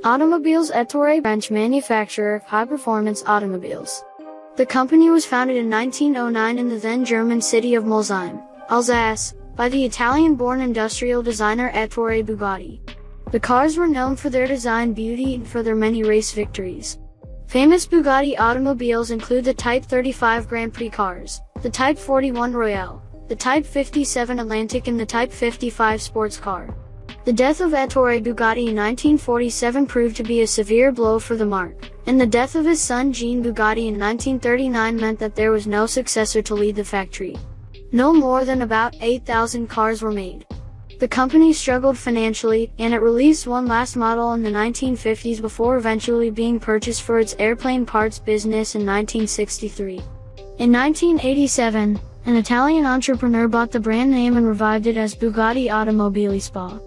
Automobiles Ettore, French manufacturer of high-performance automobiles. The company was founded in 1909 in the then German city of Molsheim, Alsace, by the Italian-born industrial designer Ettore Bugatti. The cars were known for their design beauty and for their many race victories. Famous Bugatti automobiles include the Type 35 Grand Prix cars, the Type 41 Royale, the Type 57 Atlantic and the Type 55 sports car. The death of Ettore Bugatti in 1947 proved to be a severe blow for the marque, and the death of his son Jean Bugatti in 1939 meant that there was no successor to lead the factory. No more than about 8,000 cars were made. The company struggled financially, and it released one last model in the 1950s before eventually being purchased for its airplane parts business in 1963. In 1987, an Italian entrepreneur bought the brand name and revived it as Bugatti Automobili SPA.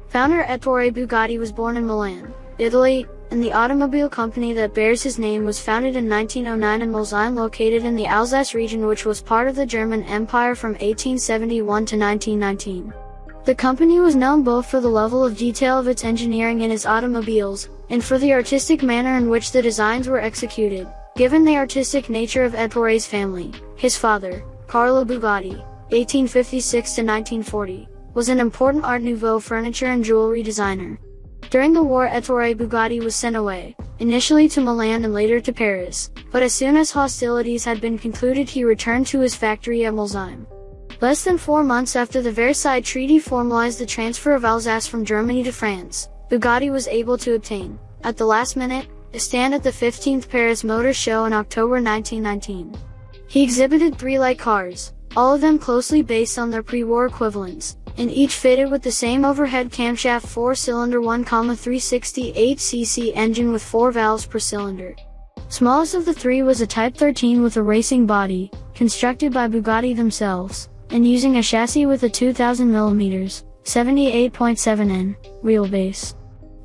Founder Ettore Bugatti was born in Milan, Italy, and the automobile company that bears his name was founded in 1909 in Molsheim, located in the Alsace region, which was part of the German Empire from 1871 to 1919. The company was known both for the level of detail of its engineering in its automobiles, and for the artistic manner in which the designs were executed. Given the artistic nature of Ettore's family, his father, Carlo Bugatti, 1856 to 1940, was an important Art Nouveau furniture and jewelry designer. During the war, Ettore Bugatti was sent away, initially to Milan and later to Paris, but as soon as hostilities had been concluded he returned to his factory at Molsheim. Less than 4 months after the Versailles Treaty formalized the transfer of Alsace from Germany to France, Bugatti was able to obtain, at the last minute, a stand at the 15th Paris Motor Show in October 1919. He exhibited 3 light cars, all of them closely based on their pre-war equivalents, and each fitted with the same overhead camshaft 4-cylinder 1,368cc engine with 4 valves per cylinder. Smallest of the 3 was a Type 13 with a racing body, constructed by Bugatti themselves, and using a chassis with a 2,000 mm, 78.7 in, wheelbase.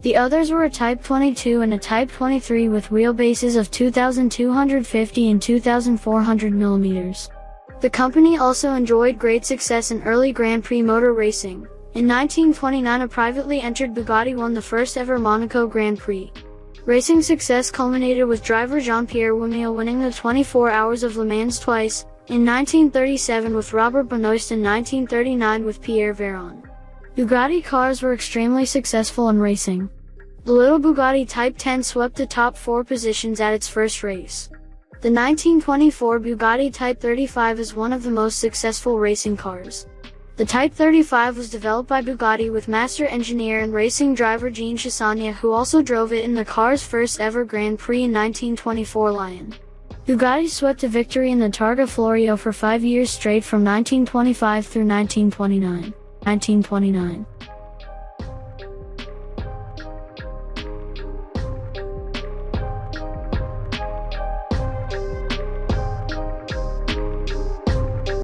The others were a Type 22 and a Type 23 with wheelbases of 2,250 and 2,400 mm. The company also enjoyed great success in early Grand Prix motor racing. In 1929, a privately entered Bugatti won the first ever Monaco Grand Prix. Racing success culminated with driver Jean-Pierre Wimille winning the 24 Hours of Le Mans twice, in 1937 with Robert Benoist and 1939 with Pierre Véron. Bugatti cars were extremely successful in racing. The little Bugatti Type 10 swept the top 4 positions at its first race. The 1924 Bugatti Type 35 is one of the most successful racing cars. The Type 35 was developed by Bugatti with master engineer and racing driver Jean Chissagna, who also drove it in the car's first ever Grand Prix in 1924 Lyon. Bugatti swept a victory in the Targa Florio for 5 years straight from 1925 through 1929.